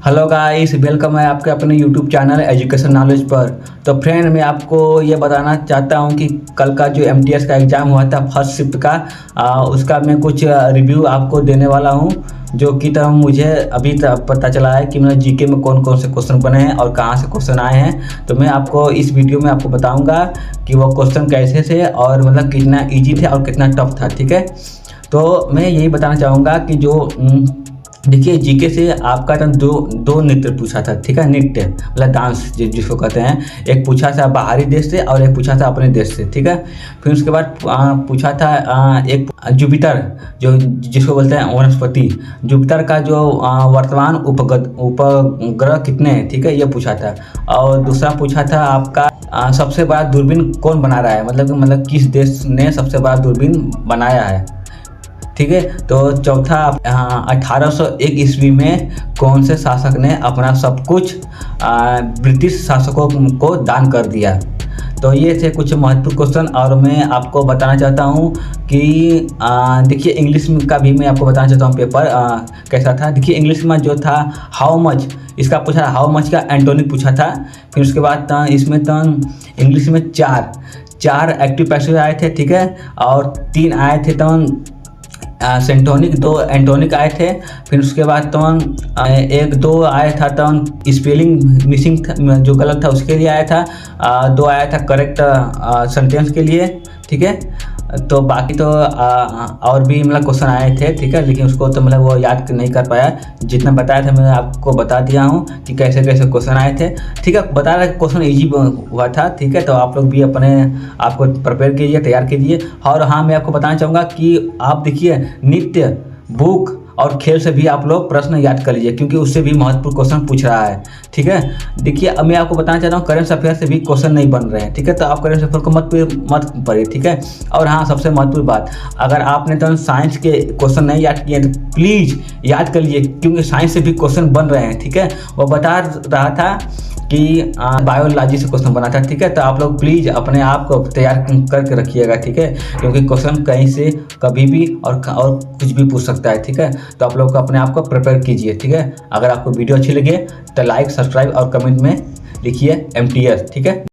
Hello guys, welcome है आपके अपने यूट्यूब चैनल एजुकेशन नॉलेज पर। तो फ्रेंड, मैं आपको ये बताना चाहता हूँ कि कल का जो एमटीएस का एग्ज़ाम हुआ था फर्स्ट शिफ्ट का, उसका मैं कुछ रिव्यू आपको देने वाला हूँ। जो कि तो मुझे अभी तक पता चला है कि मेरे जीके में कौन कौन से क्वेश्चन बने हैं और कहाँ से क्वेश्चन आए हैं। तो मैं आपको इस वीडियो में आपको बताऊँगा कि वो क्वेश्चन कैसे थे और मतलब कितना ईजी थे और कितना टफ था। ठीक है, तो मैं यही बताना चाहूँगा कि जो देखिए, जीके से आपका तो दो नृत्य पूछा था। ठीक है, नृत्य मतलब डांस जिसको कहते हैं। एक पूछा था बाहरी देश से और एक पूछा था अपने देश से। ठीक है, फिर उसके बाद पूछा था एक जुपिटर, जो जिसको बोलते हैं वनस्पति, जुपिटर का जो वर्तमान उपग्रह कितने हैं। ठीक है, ये पूछा था। और दूसरा पूछा था आपका सबसे बड़ा दूरबीन कौन बना रहा है, मतलब किस देश ने सबसे बड़ा दूरबीन बनाया है। ठीक है, तो चौथा 1801 ईस्वी में कौन से शासक ने अपना सब कुछ ब्रिटिश शासकों को दान कर दिया। तो ये थे कुछ महत्वपूर्ण क्वेश्चन। और मैं आपको बताना चाहता हूँ कि देखिए, इंग्लिश में का भी मैं आपको बताना चाहता हूँ पेपर कैसा था। देखिए, इंग्लिश में जो था हाउ मच, इसका पूछा हाउ मच का एंटोनिक पूछा था। फिर उसके बाद इसमें तो इंग्लिश में चार एक्टिव पैसिव आए थे। ठीक है, और 3 आए थे तो सेंटोनिक, 2 एंटोनिक आए थे। फिर उसके बाद तो 1-2 आया था तो स्पेलिंग मिसिंग जो गलत था उसके लिए आया था। 2 आया था करेक्ट सेंटेंस के लिए। ठीक है, तो बाकी तो और भी मतलब क्वेश्चन आए थे। ठीक है, लेकिन उसको तो मतलब वो याद नहीं कर पाया। जितना बताया था मैं आपको बता दिया हूँ कि कैसे कैसे क्वेश्चन आए थे। ठीक है, बता रहा क्वेश्चन इजी हुआ था। ठीक है, तो आप लोग भी अपने आपको प्रिपेयर कीजिए, तैयार कीजिए। और हाँ, मैं आपको बताना चाहूँगा कि आप देखिए, नृत्य, बुक और खेल से भी आप लोग प्रश्न याद कर लीजिए, क्योंकि उससे भी महत्वपूर्ण क्वेश्चन पूछ रहा है। ठीक है, देखिए, अब मैं आपको बताना चाहता हूँ करेंट अफेयर से भी क्वेश्चन नहीं बन रहे हैं। ठीक है, तो आप करेंट अफेयर को मत पढ़िए। ठीक है, और हाँ, सबसे महत्वपूर्ण बात, अगर आपने तो साइंस के क्वेश्चन नहीं याद किए तो प्लीज़ याद कर लीजिए, क्योंकि साइंस से भी क्वेश्चन बन रहे हैं। ठीक है, वो बता रहा था कि बायोलॉजी से क्वेश्चन बना था। ठीक है, तो आप लोग प्लीज़ अपने आप को तैयार करके रखिएगा। ठीक है, क्योंकि क्वेश्चन कहीं से कभी भी और कुछ भी पूछ सकता है। ठीक है, तो आप लोग को अपने आप को प्रिपेयर कीजिए। ठीक है, अगर आपको वीडियो अच्छी लगे तो लाइक, सब्सक्राइब और कमेंट में लिखिए MTS। ठीक है।